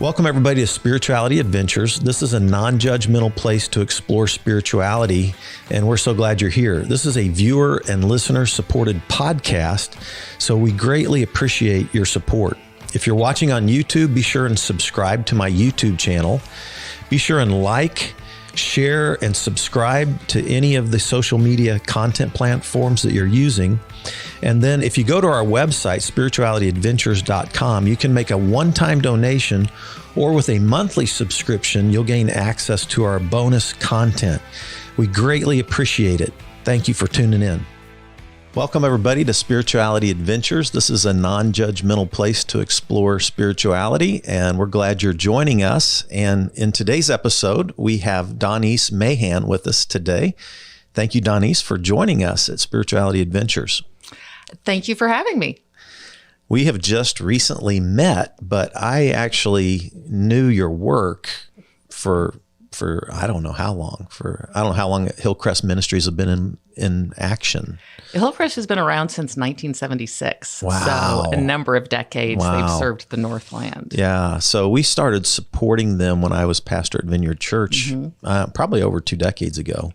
Welcome, everybody, to Spirituality Adventures. This is a non-judgmental place to explore spirituality, and we're so glad you're here. This is a viewer and listener-supported podcast, so we greatly appreciate your support. If you're watching on YouTube, be sure and subscribe to my YouTube channel. Be sure and like, share, and subscribe to any of the social media content platforms that you're using. And then if you go to our website, spiritualityadventures.com, you can make a one-time donation, or with a monthly subscription, you'll gain access to our bonus content. We greatly appreciate it. Thank you for tuning in. Welcome, everybody, to Spirituality Adventures. This is a non-judgmental place to explore spirituality, and we're glad you're joining us. And in today's episode, we have Donice Mahan with us today. Thank you, Donice, for joining us at Spirituality Adventures. Thank you for having me. We have just recently met, but I actually knew your work for I don't know how long. I don't know how long Hillcrest Ministries have been in action. Hillcrest has been around since 1976. Wow. So a number of decades Wow. they've served the Northland. Yeah. So we started supporting them when I was pastor at Vineyard Church, probably over 2 decades ago.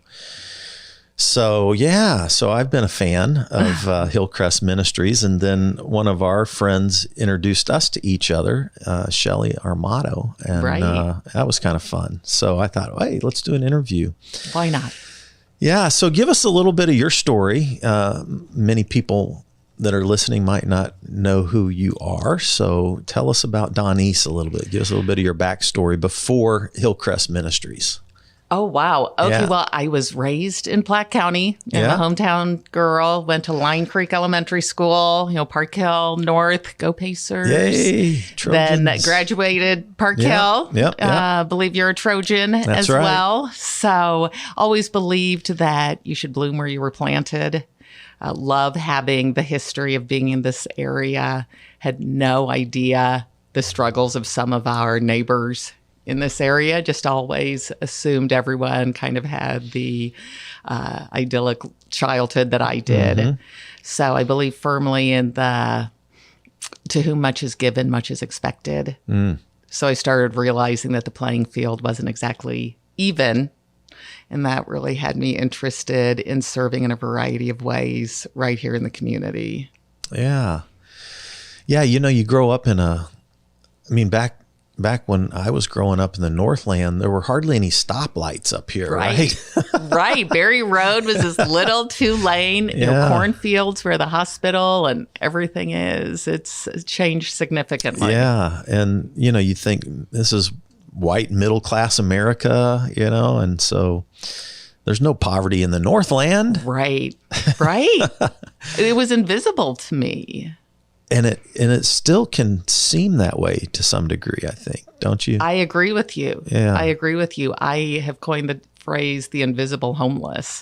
So, yeah, so I've been a fan of Hillcrest Ministries, and then one of our friends introduced us to each other, Shelly Armato, and that was kind of fun. So I thought, hey, let's do an interview. Why not? Yeah, so give us a little bit of your story. Many people that are listening might not know who you are, so tell us about Donice a little bit. Give us a little bit of your backstory before Hillcrest Ministries. Oh, wow. Okay, Yeah. Well, I was raised in Platte County. I'm a hometown girl, went to Line Creek Elementary School, Park Hill North, go Pacers. Yay, Trojans. Then graduated Park Hill. Yep. Believe you're a Trojan as right. well. So always believed that you should bloom where you were planted. Love having the history of being in this area. Had no idea the struggles of some of our neighbors in this area. Just always assumed everyone kind of had the idyllic childhood that I did. Mm-hmm. So I believe firmly in the to whom much is given, much is expected. So I started realizing that the playing field wasn't exactly even. And that really had me interested in serving in a variety of ways right here in the community. Yeah. Yeah, you grow up in back when I was growing up in the Northland, there were hardly any stoplights up here, right? Right. Berry Road was this little 2-lane, cornfields where the hospital and everything is. It's changed significantly. Yeah. And, you think this is white middle-class America, and so there's no poverty in the Northland. Right. It was invisible to me. And it still can seem that way to some degree, I think, don't you? I agree with you. Yeah. I agree with you. I have coined the phrase the invisible homeless.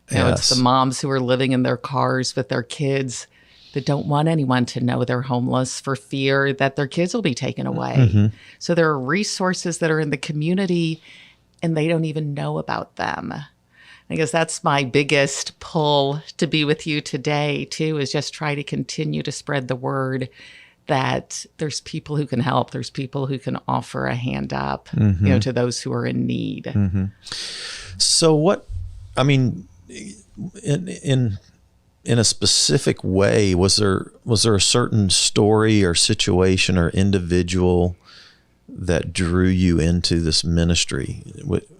It's Yes. the moms who are living in their cars with their kids that don't want anyone to know they're homeless for fear that their kids will be taken away. Mm-hmm. So there are resources that are in the community and they don't even know about them. I guess that's my biggest pull to be with you today, too, is just try to continue to spread the word that there's people who can help. There's people who can offer a hand up, to those who are in need. Mm-hmm. So in a specific way, was there a certain story or situation or individual that drew you into this ministry?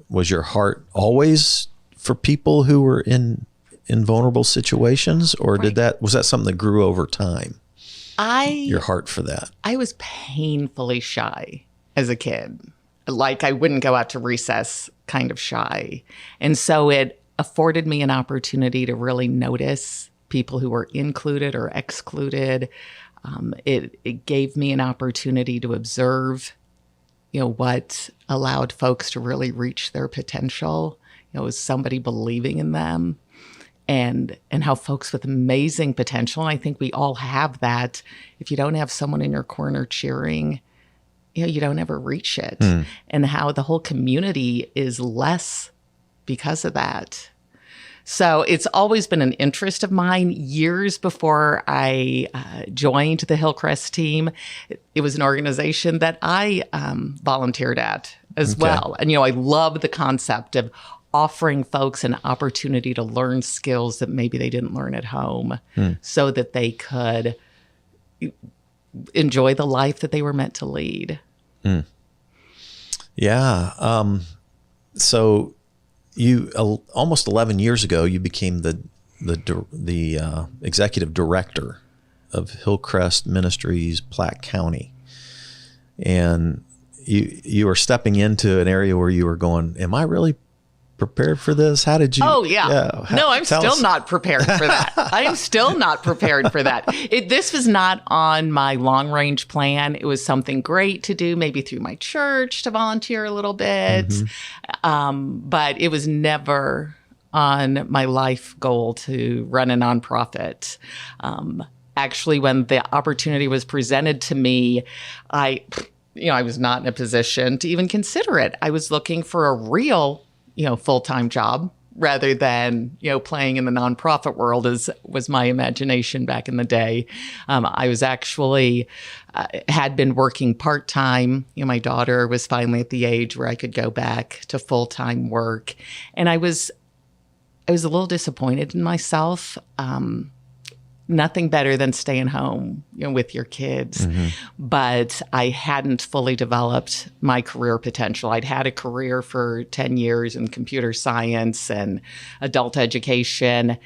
Was your heart always for people who were in vulnerable situations, or was that something that grew over time? Your heart for that. I was painfully shy as a kid. Like I wouldn't go out to recess, kind of shy. And so it afforded me an opportunity to really notice people who were included or excluded. It gave me an opportunity to observe, what allowed folks to really reach their potential. Was somebody believing in them, and how folks with amazing potential, and I think we all have that. If you don't have someone in your corner cheering, you don't ever reach it. And how the whole community is less because of that. So it's always been an interest of mine. Years before I joined the Hillcrest team, it was an organization that I volunteered at as well. And, I love the concept of offering folks an opportunity to learn skills that maybe they didn't learn at home so that they could enjoy the life that they were meant to lead. Yeah. So you almost 11 years ago, you became the executive director of Hillcrest Ministries, Platte County, and you were stepping into an area where you were going, "Am I really prepared for this? How did you?" Oh, yeah. No, I'm still not prepared for that. I am still not prepared for that. This was not on my long range plan. It was something great to do, maybe through my church to volunteer a little bit. But it was never on my life goal to run a nonprofit. Actually, when the opportunity was presented to me, I was not in a position to even consider it. I was looking for a real full-time job rather than, playing in the nonprofit world was my imagination back in the day. I was actually, had been working part-time. My daughter was finally at the age where I could go back to full-time work. And I was a little disappointed in myself. Nothing better than staying home, with your kids. But I hadn't fully developed my career potential. I'd had a career for 10 years in computer science and adult education.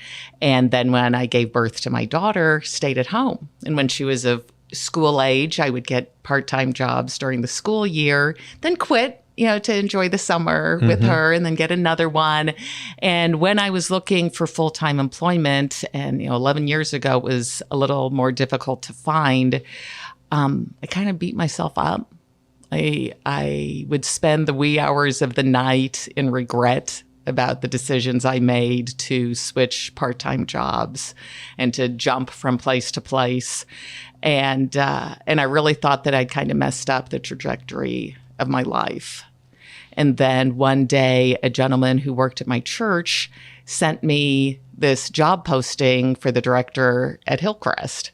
And then when I gave birth to my daughter, stayed at home. And when she was of school age, I would get part-time jobs during the school year, then quit, to enjoy the summer with her and then get another one. And when I was looking for full-time employment, and 11 years ago, it was a little more difficult to find, I kind of beat myself up. I would spend the wee hours of the night in regret about the decisions I made to switch part-time jobs and to jump from place to place. And I really thought that I'd kind of messed up the trajectory of my life. And then one day, a gentleman who worked at my church sent me this job posting for the director at Hillcrest.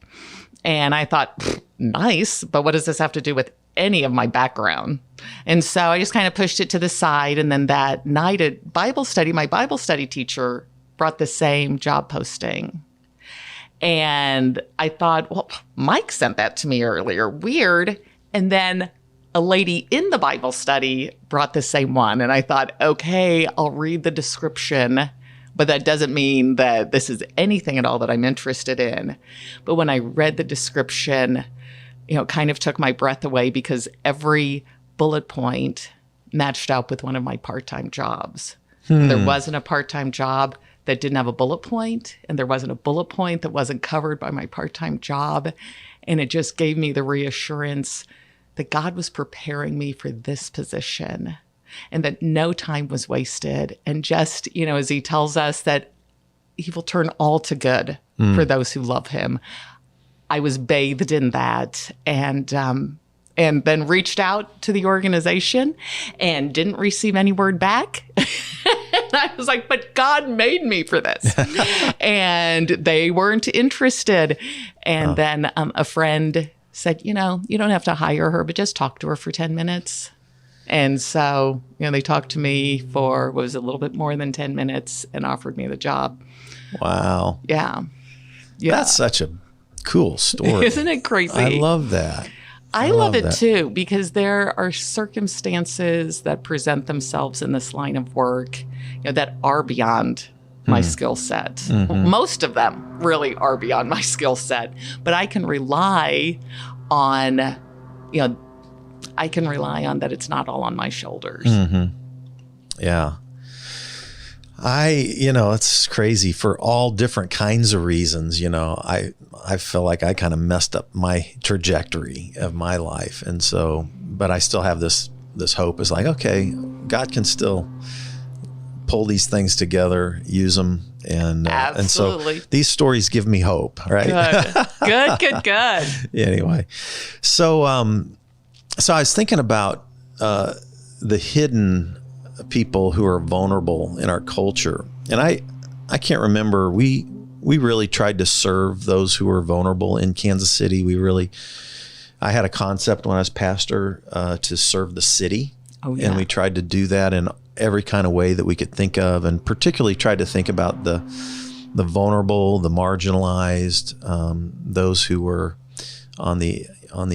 And I thought, nice, but what does this have to do with any of my background? And so I just kind of pushed it to the side. And then that night at Bible study, my Bible study teacher brought the same job posting. And I thought, well, Mike sent that to me earlier. Weird. And then a lady in the Bible study brought the same one. And I thought, okay, I'll read the description, but that doesn't mean that this is anything at all that I'm interested in. But when I read the description, it kind of took my breath away because every bullet point matched up with one of my part-time jobs. There wasn't a part-time job that didn't have a bullet point, and there wasn't a bullet point that wasn't covered by my part-time job. And it just gave me the reassurance that God was preparing me for this position and that no time was wasted. And just, as he tells us that he will turn all to good for those who love him. I was bathed in that and then reached out to the organization and didn't receive any word back. And I was like, but God made me for this. And they weren't interested. And then a friend said, you don't have to hire her, but just talk to her for 10 minutes. And so, they talked to me for, a little bit more than 10 minutes and offered me the job. Wow. Yeah. That's such a cool story. Isn't it crazy? I love that. I love it too, because there are circumstances that present themselves in this line of work, that are beyond my skill set. Most of them really are beyond my skill set, but I can rely on, that it's not all on my shoulders. Yeah. It's crazy for all different kinds of reasons. I feel like I kind of messed up my trajectory of my life. And so, but I still have this hope is like, okay, God can still pull these things together, use them. And so these stories give me hope, right? Good. Anyway. So I was thinking about the hidden people who are vulnerable in our culture. And I can't remember. We really tried to serve those who were vulnerable in Kansas City. I had a concept when I was pastor to serve the city. Oh, yeah. And we tried to do that in every kind of way that we could think of, and particularly tried to think about the vulnerable, the marginalized, those who were on the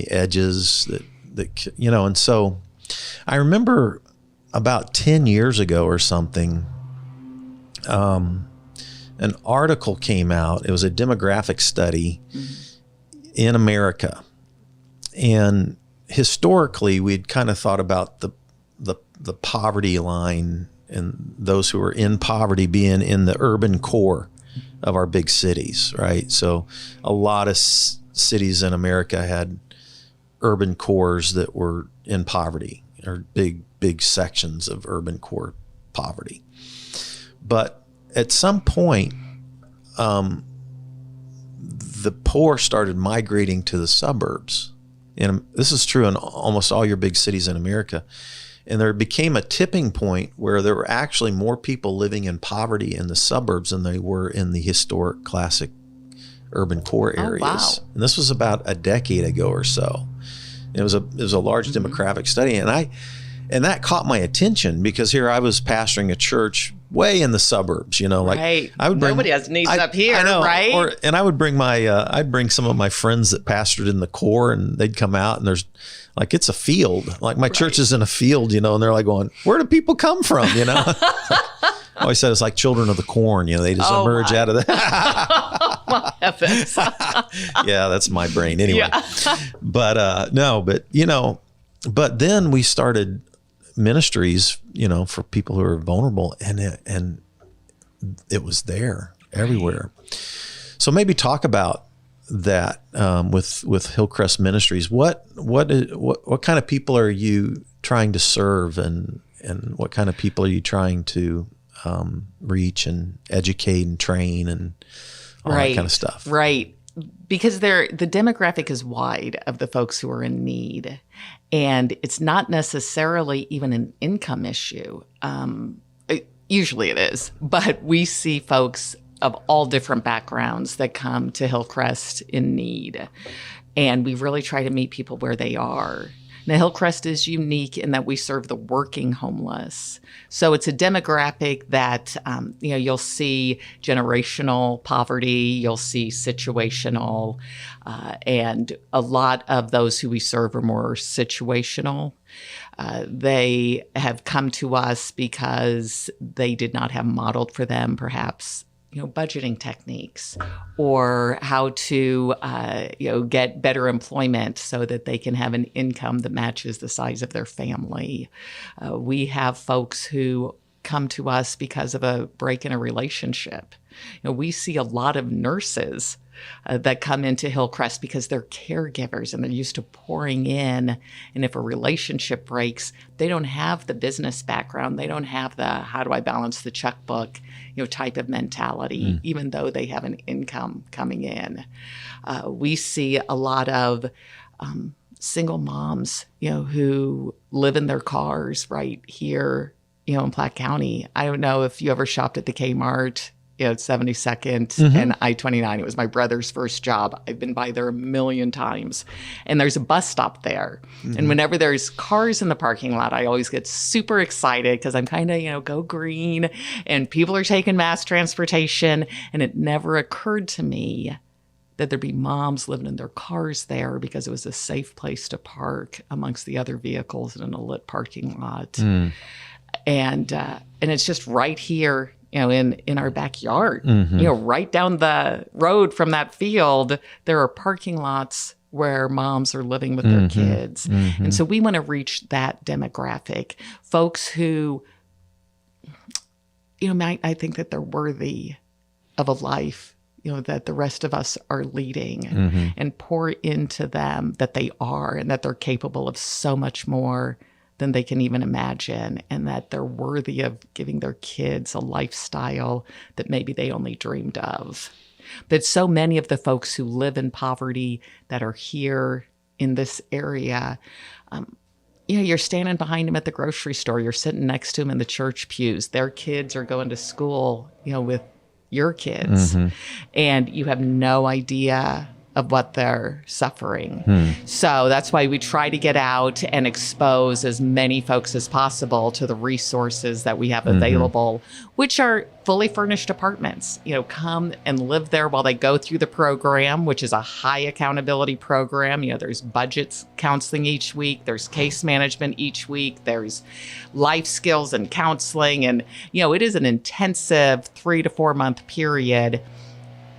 edges that and so I remember about 10 years ago or something, an article came out. It was a demographic study in America. And historically, we'd kind of thought about the poverty line and those who were in poverty being in the urban core of our big cities, right? So a lot of cities in America had urban cores that were in poverty, or big sections of urban core poverty. But at some point, the poor started migrating to the suburbs. And this is true in almost all your big cities in America. And there became a tipping point where there were actually more people living in poverty in the suburbs than they were in the historic classic urban core areas. Oh, wow. And this was about a decade ago or so. It was a large demographic study, and that caught my attention because here I was pastoring a church way in the suburbs, right. I would bring, nobody has needs up here, I know, right? And I would bring I'd bring some of my friends that pastored in the core, and they'd come out, and there's it's a field, my church is in a field, and they're like going, where do people come from? I always said it's like children of the corn, they just emerge out of that. My heavens. Yeah, that's my brain anyway. Yeah. But but then we started ministries, for people who are vulnerable, and it was there everywhere. So maybe talk about that with Hillcrest Ministries. What kind of people are you trying to serve, and what kind of people are you trying to reach and educate and train and all that kind of stuff? Right. Because the demographic is wide of the folks who are in need. And it's not necessarily even an income issue. Usually it is. But we see folks of all different backgrounds that come to Hillcrest in need. And we really try to meet people where they are. Now, Hillcrest is unique in that we serve the working homeless. So it's a demographic that, you'll see generational poverty, you'll see situational, and a lot of those who we serve are more situational. They have come to us because they did not have modeled for them, perhaps, budgeting techniques or how to, get better employment so that they can have an income that matches the size of their family. We have folks who come to us because of a break in a relationship. We see a lot of nurses that come into Hillcrest because they're caregivers and they're used to pouring in. And if a relationship breaks, they don't have the business background. They don't have the how do I balance the checkbook, type of mentality, even though they have an income coming in. We see a lot of single moms, who live in their cars right here, in Platte County. I don't know if you ever shopped at the Kmart, at 72nd and I-29. It was my brother's first job. I've been by there a million times. And there's a bus stop there. And whenever there's cars in the parking lot, I always get super excited because I'm kind of, go green and people are taking mass transportation. And it never occurred to me that there'd be moms living in their cars there because it was a safe place to park amongst the other vehicles in a lit parking lot. And it's just right here, in our backyard, right down the road from that field, there are parking lots where moms are living with their kids. And so we want to reach that demographic, folks who, I think that they're worthy of a life, that the rest of us are leading and pour into them that they are and that they're capable of so much more than they can even imagine, and that they're worthy of giving their kids a lifestyle that maybe they only dreamed of. But so many of the folks who live in poverty that are here in this area, you're standing behind them at the grocery store, you're sitting next to them in the church pews. Their kids are going to school, with your kids, and you have no idea of what they're suffering. So that's why we try to get out and expose as many folks as possible to the resources that we have available, which are fully furnished apartments. Come and live there while they go through the program, which is a high accountability program. There's budgets counseling each week, there's case management each week, there's life skills and counseling. And, it is an intensive 3 to 4 month period.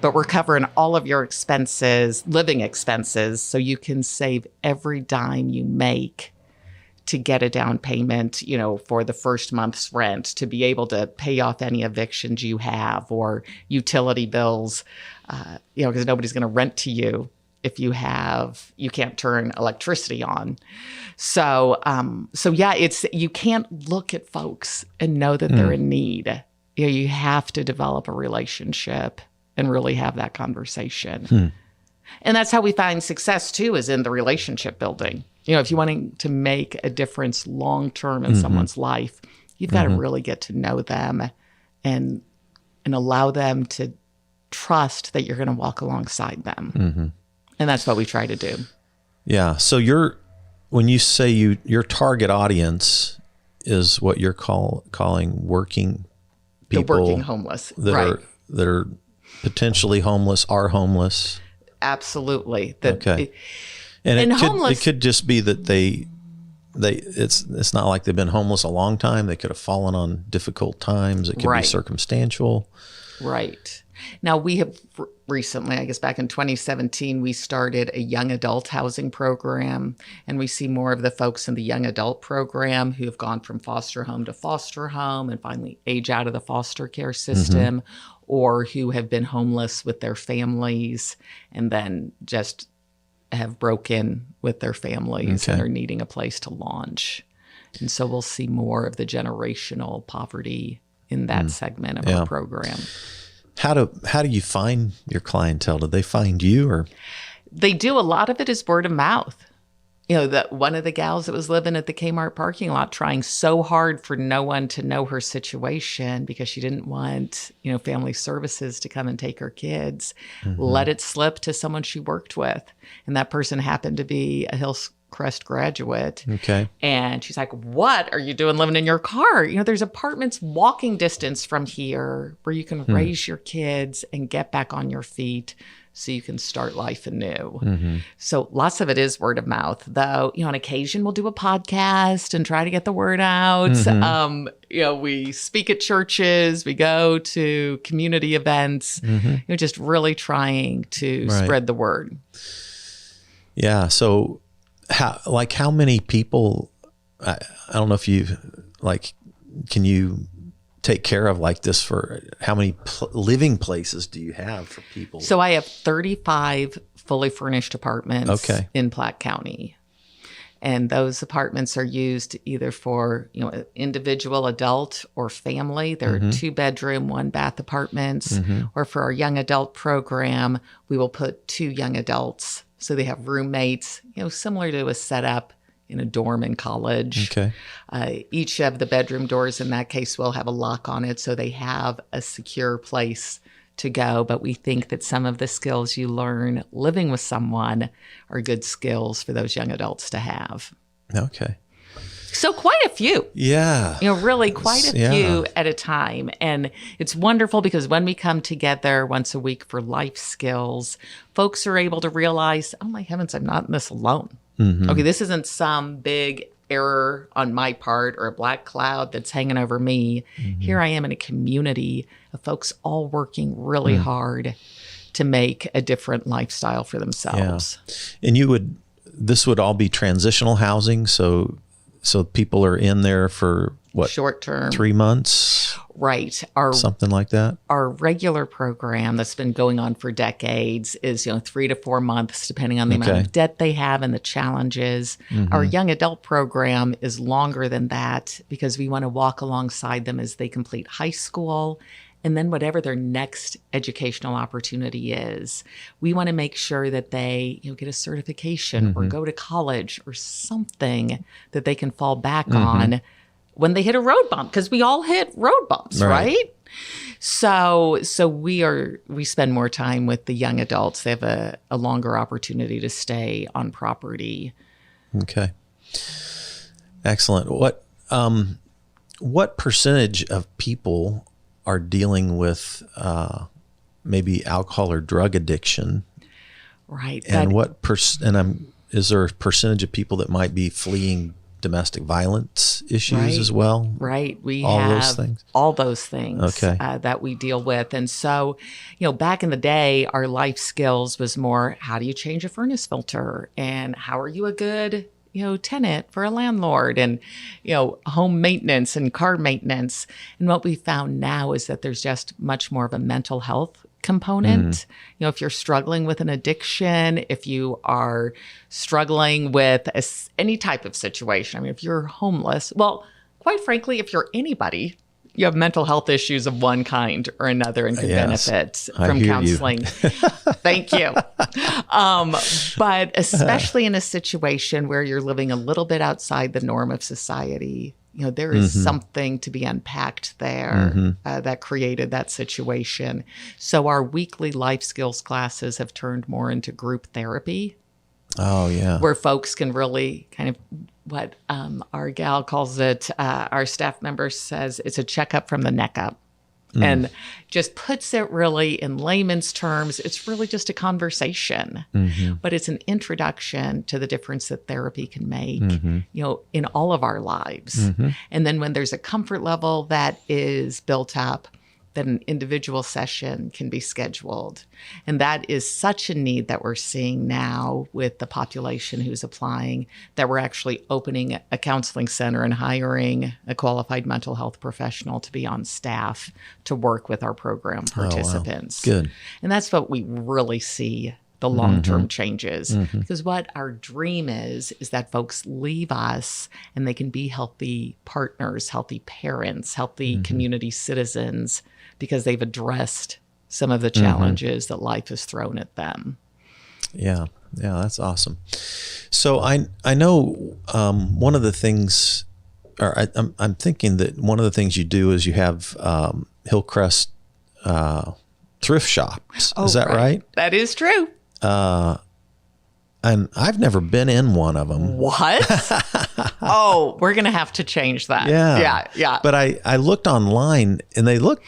But we're covering all of your expenses, living expenses, so you can save every dime you make to get a down payment, for the first month's rent, to be able to pay off any evictions you have or utility bills, because nobody's going to rent to you if you can't turn electricity on. So yeah, you can't look at folks and know that they're in need. You have to develop a relationship and really have that conversation. And that's how we find success too, is in the relationship building. If you're wanting to make a difference long-term in someone's life, you've got to really get to know them and allow them to trust that you're going to walk alongside them. And that's what we try to do. Yeah. So when you say your target audience is what you're calling working people. The working homeless. That are potentially homeless, are homeless. Absolutely. Okay. And it could just be that it's not like they've been homeless a long time. They could have fallen on difficult times. It could be circumstantial. Right. Now, we have recently, I guess back in 2017, we started a young adult housing program, and we see more of the folks in the young adult program who have gone from foster home to foster home and finally age out of the foster care system, or who have been homeless with their families and then just have broken with their families and are needing a place to launch. And so we'll see more of the generational poverty in that segment of our program. How do you find your clientele? Do they find you, or? They do. A lot of it is word of mouth. That one of the gals that was living at the Kmart parking lot trying so hard for no one to know her situation because she didn't want, family services to come and take her kids, let it slip to someone she worked with. And that person happened to be a Hillcrest graduate. Okay. And she's like, "What are you doing living in your car? There's apartments walking distance from here where you can raise your kids and get back on your feet so you can start life anew." So lots of it is word of mouth, though. On occasion we'll do a podcast and try to get the word out. We speak at churches, we go to community events, just really trying to spread the word. Yeah. So how many people, I don't know if can you take care of like this, for how many living places do you have for people? So I have 35 fully furnished apartments in Platte County. And those apartments are used either for, individual adult or family. They're 2-bedroom, 1-bath apartments. Or for our young adult program, we will put 2 young adults. So they have roommates, similar to a setup in a dorm in college. Okay. Each of the bedroom doors in that case will have a lock on it, so they have a secure place to go. But we think that some of the skills you learn living with someone are good skills for those young adults to have. Okay. So quite a few. Yeah. Really quite a few at a time. And it's wonderful because when we come together once a week for life skills, folks are able to realize, oh my heavens, I'm not in this alone. Okay, this isn't some big error on my part or a black cloud that's hanging over me. Here I am in a community of folks all working really hard to make a different lifestyle for themselves. Yeah. And this would all be transitional housing, so people are in there for what? Short term. 3 months? Right. Something like that. Our regular program that's been going on for decades is, 3 to 4 months, depending on the amount of debt they have and the challenges. Our young adult program is longer than that because we want to walk alongside them as they complete high school. And then whatever their next educational opportunity is, we want to make sure that they get a certification or go to college or something that they can fall back on when they hit a road bump, because we all hit road bumps, right? So we spend more time with the young adults. They have a longer opportunity to stay on property. Okay. Excellent. What percentage of people are dealing with maybe alcohol or drug addiction? Right. And is there a percentage of people that might be fleeing domestic violence issues as well? Right. We all have those things? all those things Okay. That we deal with. And so, back in the day, our life skills was more, how do you change a furnace filter? And how are you a good, tenant for a landlord? And, home maintenance and car maintenance. And what we found now is that there's just much more of a mental health component. If you're struggling with an addiction, if you are struggling with any type of situation, I mean, if you're homeless, well, quite frankly, if you're anybody, you have mental health issues of one kind or another and could benefit from counseling. Thank you. But especially in a situation where you're living a little bit outside the norm of society, there is something to be unpacked there that created that situation. So our weekly life skills classes have turned more into group therapy. Oh, yeah. Where folks can really kind of, what our gal calls it, our staff member says, it's a checkup from the neck up. And just puts it really in layman's terms. It's really just a conversation, but it's an introduction to the difference that therapy can make, in all of our lives. And then when there's a comfort level that is built up, then an individual session can be scheduled. And that is such a need that we're seeing now with the population who's applying, that we're actually opening a counseling center and hiring a qualified mental health professional to be on staff to work with our program participants. Oh, wow. Good. And that's what we really see the long-term changes. Because what our dream is that folks leave us and they can be healthy partners, healthy parents, healthy community citizens, because they've addressed some of the challenges that life has thrown at them. Yeah, that's awesome. So I know one of the things, or I'm thinking that one of the things you do is you have Hillcrest thrift shops. Is that right? That is true. And I've never been in one of them. What? Oh, we're going to have to change that. Yeah. But I looked online and they look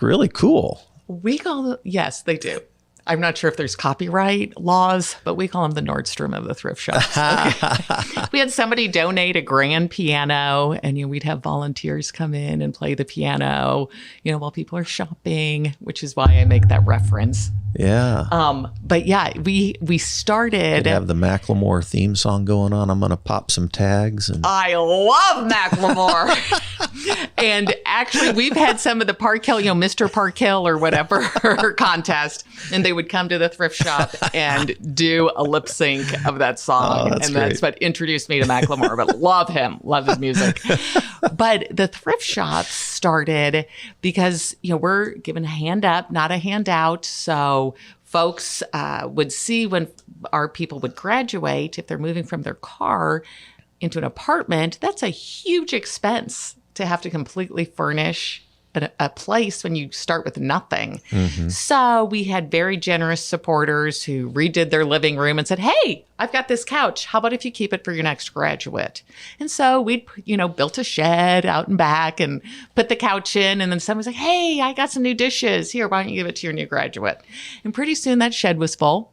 really cool. We call them, yes, they do. I'm not sure if there's copyright laws, but we call them the Nordstrom of the thrift shops. Okay. We had somebody donate a grand piano, and we'd have volunteers come in and play the piano, while people are shopping, which is why I make that reference. Yeah. But yeah, we started. Could have the Macklemore theme song going on. I'm going to pop some tags. I love Macklemore. And actually, we've had some of the Park Hill, Mr. Park Hill or whatever contest, and they would come to the thrift shop and do a lip sync of that song. That's great. That's what introduced me to Macklemore, but love him, love his music. But the thrift shops started because, we're given a hand up, not a handout. So folks would see when our people would graduate, if they're moving from their car into an apartment, that's a huge expense to have to completely furnish a place when you start with nothing. So we had very generous supporters who redid their living room and said, hey, I've got this couch. How about if you keep it for your next graduate? And so we'd, built a shed out and back and put the couch in. And then someone was like, hey, I got some new dishes. Here, why don't you give it to your new graduate? And pretty soon that shed was full.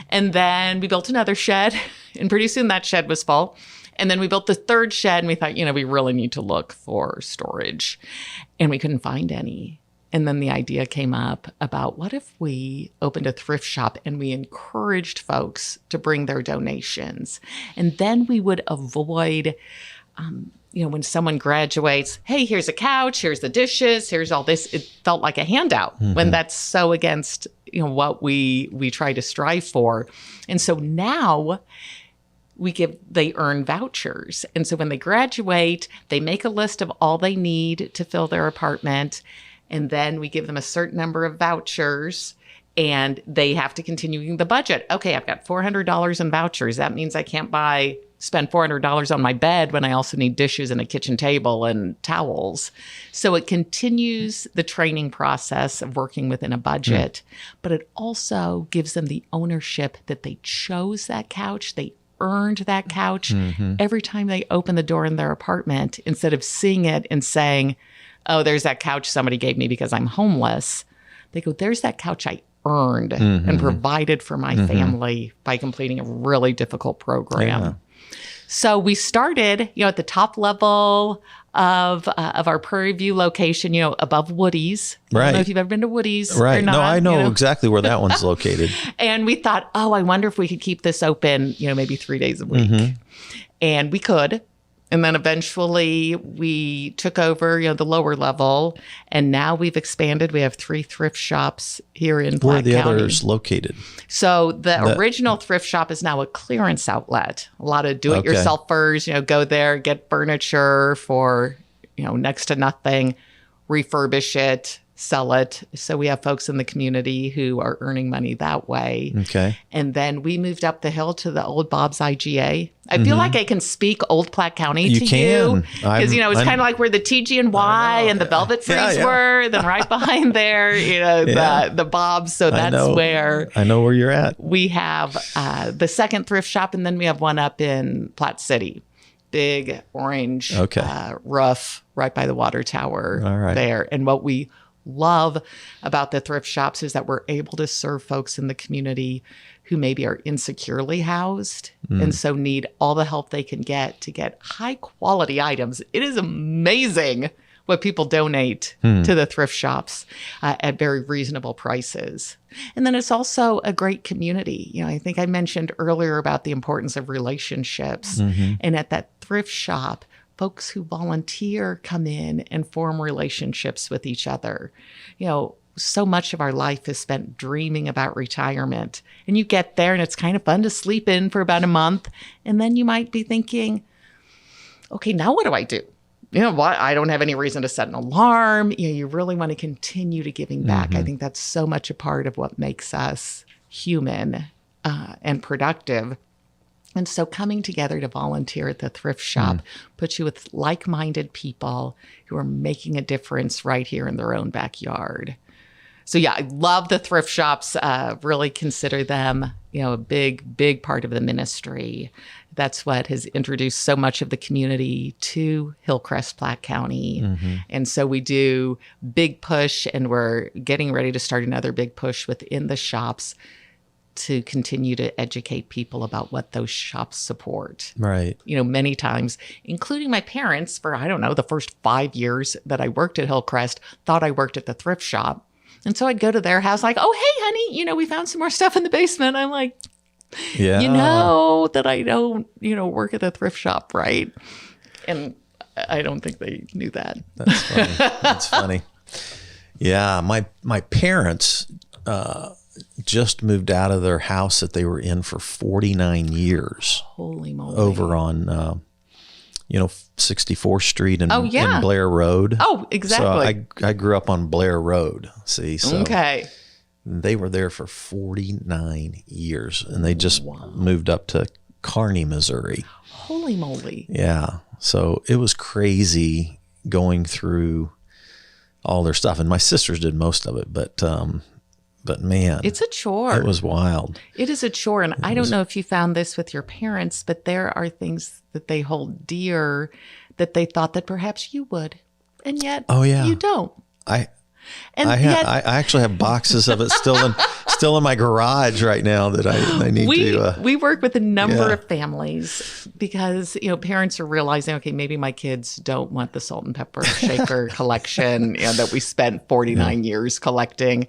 And then we built another shed, and pretty soon that shed was full. And then we built the third shed, and we thought, we really need to look for storage. And we couldn't find any. And then the idea came up about, what if we opened a thrift shop and we encouraged folks to bring their donations? And then we would avoid, when someone graduates, hey, here's a couch, here's the dishes, here's all this. It felt like a handout when that's so against, what we try to strive for. And so now they earn vouchers. And so when they graduate, they make a list of all they need to fill their apartment. And then we give them a certain number of vouchers, and they have to continue the budget. Okay, I've got $400 in vouchers. That means I can't buy spend $400 on my bed when I also need dishes and a kitchen table and towels. So it continues the training process of working within a budget, but it also gives them the ownership that they chose that couch. They earned that couch every time they open the door in their apartment, instead of seeing it and saying, oh, there's that couch somebody gave me because I'm homeless. They go, there's that couch I earned and provided for my family by completing a really difficult program. Yeah. So we started, at the top level of our Prairie View location, above Woody's. I don't know if you've ever been to Woody's or not. No, I know exactly where that one's located. And we thought, I wonder if we could keep this open, maybe 3 days a week. And we could. And then eventually we took over, the lower level. And now we've expanded. We have 3 thrift shops here in Platte County. Where are the others located? So the original thrift shop is now a clearance outlet. A lot of do-it-yourselfers, go there, get furniture for, next to nothing, refurbish it, sell it. So we have folks in the community who are earning money that way. Okay. And then we moved up the hill to the old Bob's IGA. I feel like I can speak old Platte County to you. Because, it's kind of like where the TG&Y and the Velvet Freeze were. Then right behind there, the Bob's. So that's where... I know where you're at. We have the second thrift shop, and then we have one up in Platte City. Big orange roof right by the water tower there. And what we love about the thrift shops is that we're able to serve folks in the community who maybe are insecurely housed and so need all the help they can get to get high quality items. It is amazing what people donate to the thrift shops at very reasonable prices. And then it's also a great community. I think I mentioned earlier about the importance of relationships. And at that thrift shop, folks who volunteer come in and form relationships with each other. So much of our life is spent dreaming about retirement. And you get there and it's kind of fun to sleep in for about a month. And then you might be thinking, okay, now what do I do? What? I don't have any reason to set an alarm. You really want to continue to giving back. I think that's so much a part of what makes us human and productive. And so coming together to volunteer at the thrift shop puts you with like-minded people who are making a difference right here in their own backyard. So yeah, I love the thrift shops, really consider them, a big, big part of the ministry. That's what has introduced so much of the community to Hillcrest, Platte County. And so we do big push, and we're getting ready to start another big push within the shops to continue to educate people about what those shops support. Right. Many times, including my parents, for, the first 5 years that I worked at Hillcrest, thought I worked at the thrift shop. And so I'd go to their house like, oh, hey, honey, we found some more stuff in the basement. I'm like, that I don't, work at the thrift shop, right? And I don't think they knew that. That's funny. That's funny. Yeah, my parents... just moved out of their house that they were in for 49 years. Holy moly. Over on, 64th Street in Blair Road. Oh, exactly. So I grew up on Blair Road. See, so okay. They were there for 49 years, and they just moved up to Kearney, Missouri. Holy moly. Yeah. So it was crazy going through all their stuff, and my sisters did most of it, but man, it's a chore. It was wild. It is a chore. And I don't know if you found this with your parents, but there are things that they hold dear that they thought that perhaps you would. And yet you don't. I actually have boxes of it still in my garage right now that I need to. We work with a number of families because, parents are realizing, okay, maybe my kids don't want the salt and pepper shaker collection that we spent 49 years collecting.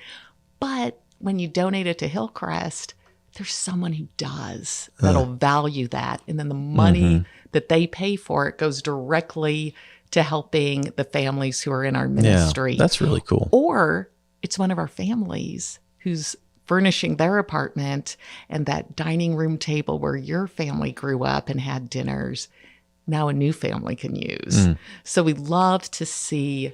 But when you donate it to Hillcrest, there's someone who does that'll value that. And then the money that they pay for it goes directly to helping the families who are in our ministry. Yeah, that's really cool. Or it's one of our families who's furnishing their apartment, and that dining room table where your family grew up and had dinners, now a new family can use. So we love to see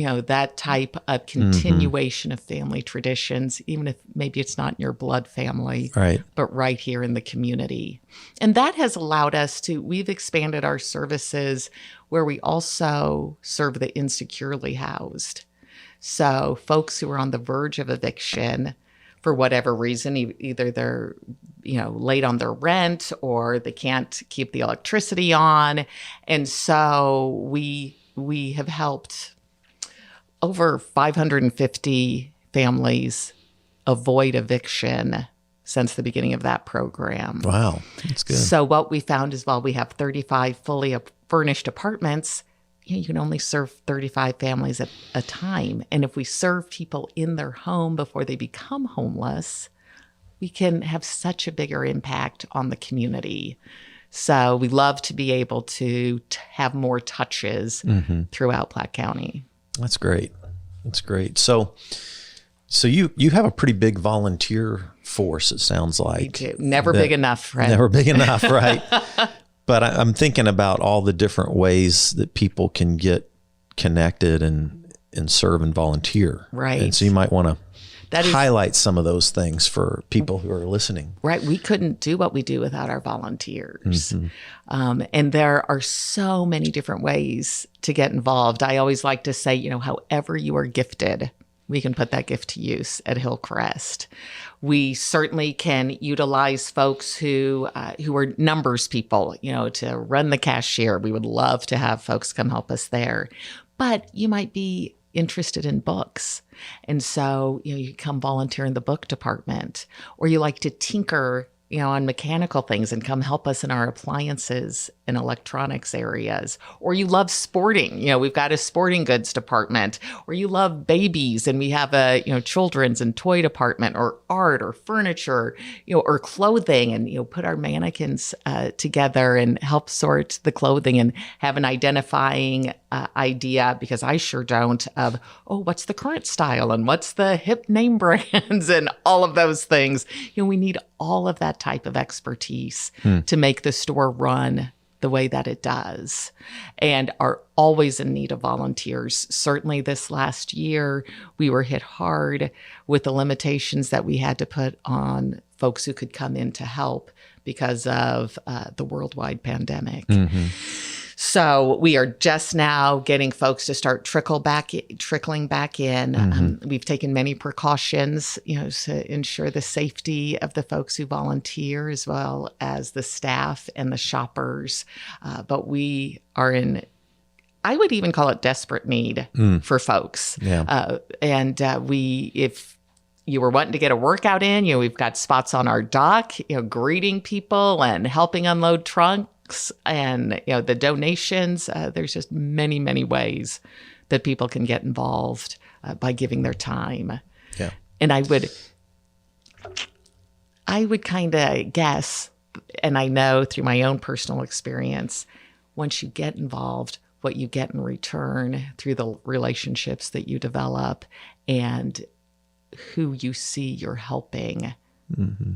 that type of continuation of family traditions, even if maybe it's not in your blood family, right, but right here in the community. And that has allowed us we've expanded our services where we also serve the insecurely housed. So folks who are on the verge of eviction for whatever reason, either they're, late on their rent or they can't keep the electricity on. And so we have helped over 550 families avoid eviction since the beginning of that program. Wow, that's good. So what we found is while we have 35 fully furnished apartments, you can only serve 35 families at a time. And if we serve people in their home before they become homeless, we can have such a bigger impact on the community. So we love to be able to have more touches throughout Platte County. That's great. That's great. So you have a pretty big volunteer force, it sounds like. We do. Never big enough, Fred. Never big enough, right? But I'm thinking about all the different ways that people can get connected and serve and volunteer. Right. And so you might want to highlight some of those things for people who are listening. Right. We couldn't do what we do without our volunteers. And there are so many different ways to get involved. I always like to say, however you are gifted, we can put that gift to use at Hillcrest. We certainly can utilize folks who are numbers people, to run the cashier. We would love to have folks come help us there. But you might be interested in books. And so, you come volunteer in the book department, or you like to tinker, on mechanical things and come help us in our appliances and electronics areas. Or you love sporting, we've got a sporting goods department. Or you love babies and we have a, children's and toy department, or art or furniture, or clothing, and, put our mannequins together and help sort the clothing and have an identifying idea, because I sure don't, of, what's the current style and what's the hip name brands and all of those things. We need all of that type of expertise to make the store run the way that it does, and are always in need of volunteers. Certainly this last year, we were hit hard with the limitations that we had to put on folks who could come in to help because of the worldwide pandemic. So we are just now getting folks to start trickling back in. We've taken many precautions, to ensure the safety of the folks who volunteer, as well as the staff and the shoppers. But we are in, I would even call it desperate need for folks. Yeah. If you were wanting to get a workout in, we've got spots on our dock, greeting people and helping unload trunks. And the donations, there's just many, many ways that people can get involved by giving their time. Yeah. And I would kind of guess, and I know through my own personal experience, once you get involved, what you get in return through the relationships that you develop and who you see you're helping,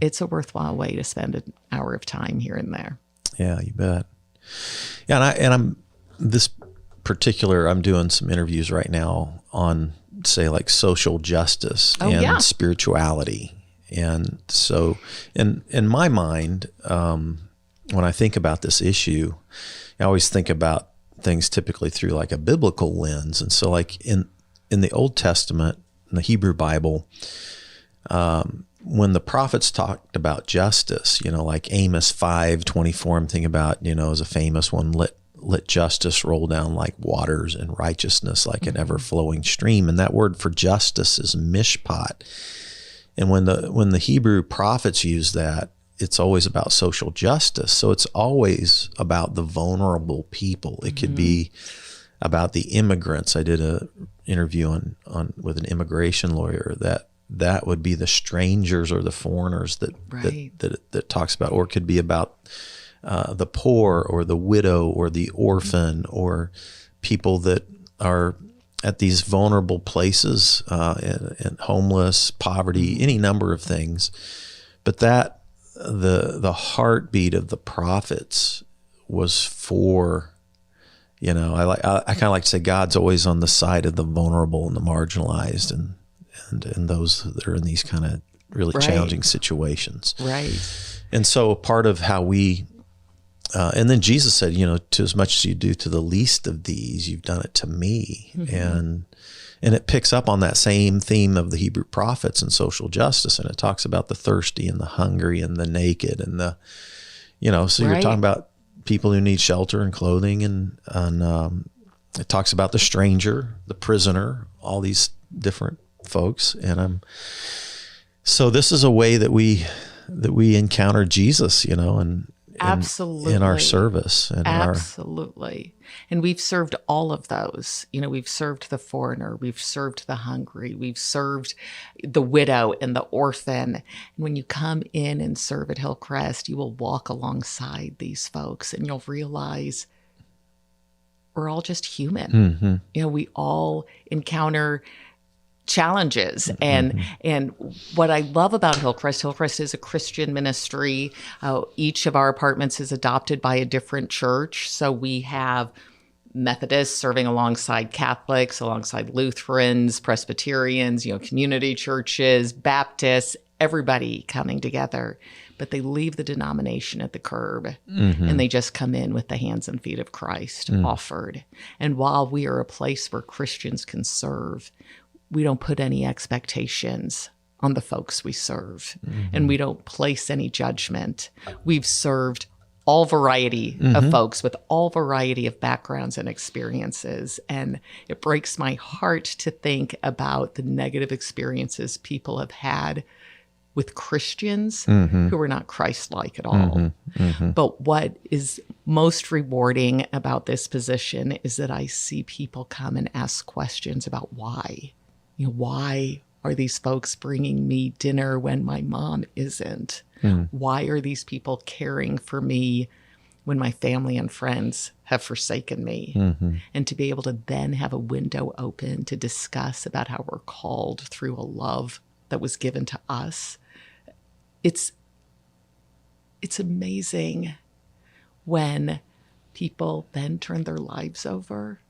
it's a worthwhile way to spend an hour of time here and there. Yeah, you bet. Yeah, I'm doing some interviews right now on, say, like social justice and spirituality. And so in my mind, when I think about this issue, I always think about things typically through like a biblical lens. And so like in the Old Testament, in the Hebrew Bible, when the prophets talked about justice, like Amos 5:24, I'm thinking about, is a famous one, let justice roll down like waters and righteousness like an ever-flowing stream. And that word for justice is mishpat. And when the Hebrew prophets use that, it's always about social justice. So it's always about the vulnerable people. It could be about the immigrants. I did a interview on with an immigration lawyer that would be the strangers or the foreigners that talks about, or it could be about the poor or the widow or the orphan or people that are at these vulnerable places and homeless, poverty, any number of things. But that the heartbeat of the prophets was for I kind of like to say God's always on the side of the vulnerable and the marginalized and those that are in these kind of really challenging situations. Right. And so part of how we, and then Jesus said, to as much as you do to the least of these, you've done it to me. And it picks up on that same theme of the Hebrew prophets and social justice. And it talks about the thirsty and the hungry and the naked and so you're talking about people who need shelter and clothing and it talks about the stranger, the prisoner, all these different folks. And so this is a way that we encounter Jesus, absolutely in our service. And absolutely. And we've served all of those. We've served the foreigner, we've served the hungry, we've served the widow and the orphan. And when you come in and serve at Hillcrest, you will walk alongside these folks and you'll realize we're all just human. We all encounter challenges. And what I love about Hillcrest is a Christian ministry. Each of our apartments is adopted by a different church. So we have Methodists serving alongside Catholics, alongside Lutherans, Presbyterians, community churches, Baptists, everybody coming together. But they leave the denomination at the curb and they just come in with the hands and feet of Christ offered. And while we are a place where Christians can serve, we don't put any expectations on the folks we serve, and we don't place any judgment. We've served all variety of folks with all variety of backgrounds and experiences, and it breaks my heart to think about the negative experiences people have had with Christians who are not Christ-like at all. But what is most rewarding about this position is that I see people come and ask questions about why. Why are these folks bringing me dinner when my mom isn't? Why are these people caring for me when my family and friends have forsaken me? And to be able to then have a window open to discuss about how we're called through a love that was given to us. It's amazing when people then turn their lives over.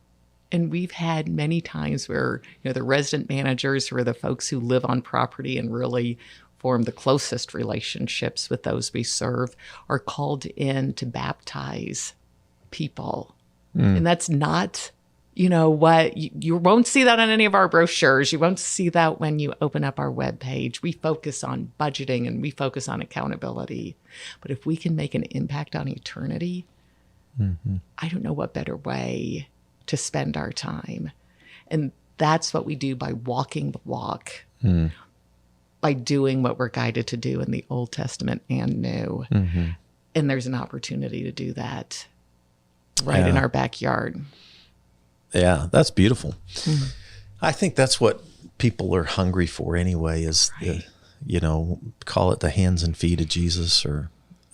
And we've had many times where, the resident managers, who are the folks who live on property and really form the closest relationships with those we serve, are called in to baptize people. And that's not, what you won't see that on any of our brochures. You won't see that when you open up our webpage. We focus on budgeting and we focus on accountability. But if we can make an impact on eternity, I don't know what better way to spend our time. And that's what we do by walking the walk, by doing what we're guided to do in the Old Testament and New. And there's an opportunity to do that right in our backyard. Yeah, that's beautiful. I think that's what people are hungry for anyway, is, call it the hands and feet of Jesus,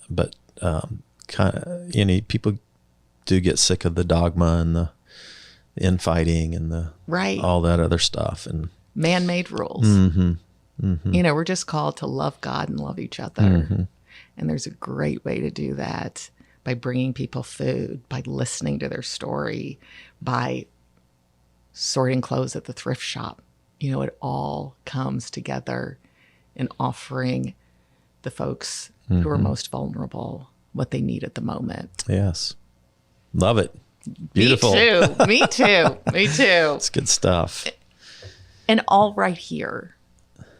but people do get sick of the dogma and the infighting and all that other stuff and man-made rules. We're just called to love God and love each other. And there's a great way to do that by bringing people food, by listening to their story, by sorting clothes at the thrift shop. It all comes together in offering the folks who are most vulnerable what they need at the moment. Yes. Love it. Beautiful. Me too. It's good stuff. And all right here.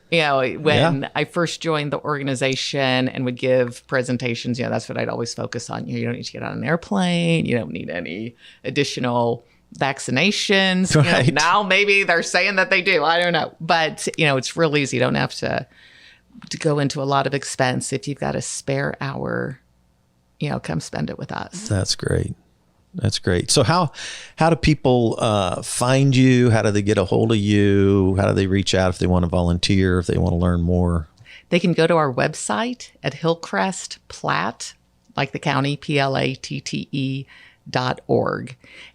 When I first joined the organization and would give presentations, that's what I'd always focus on. You don't need to get on an airplane. You don't need any additional vaccinations. Right. Now maybe they're saying that they do. I don't know. But, it's real easy. You don't have to go into a lot of expense. If you've got a spare hour, come spend it with us. That's great. That's great. So how do people find you? How do they get a hold of you? How do they reach out if they want to volunteer, if they want to learn more? They can go to our website at hillcrestplatte, like the county, platte.org.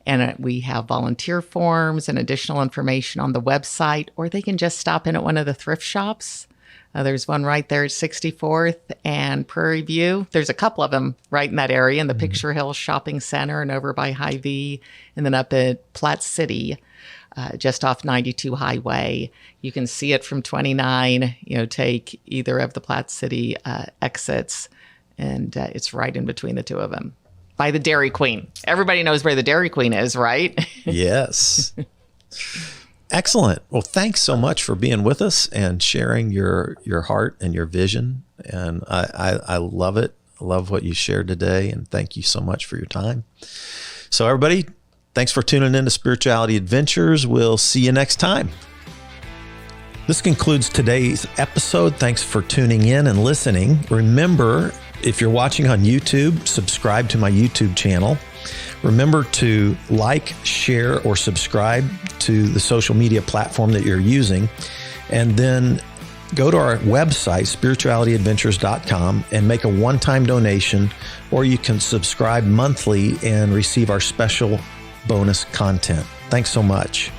And we have volunteer forms and additional information on the website, or they can just stop in at one of the thrift shops. There's one right there at 64th and Prairie View. There's a couple of them right in that area in the Picture Hill Shopping Center and over by Hy-Vee, and then up at Platte City, just off 92 Highway. You can see it from 29, take either of the Platte City exits, and it's right in between the two of them. By the Dairy Queen. Everybody knows where the Dairy Queen is, right? Yes. Excellent. Well, thanks so much for being with us and sharing your heart and your vision. And I love it. I love what you shared today. And thank you so much for your time. So everybody, thanks for tuning in to Spirituality Adventures. We'll see you next time. This concludes today's episode. Thanks for tuning in and listening. Remember, if you're watching on YouTube, subscribe to my YouTube channel. Remember to like, share, or subscribe to the social media platform that you're using. And then go to our website, spiritualityadventures.com, and make a one-time donation, or you can subscribe monthly and receive our special bonus content. Thanks so much.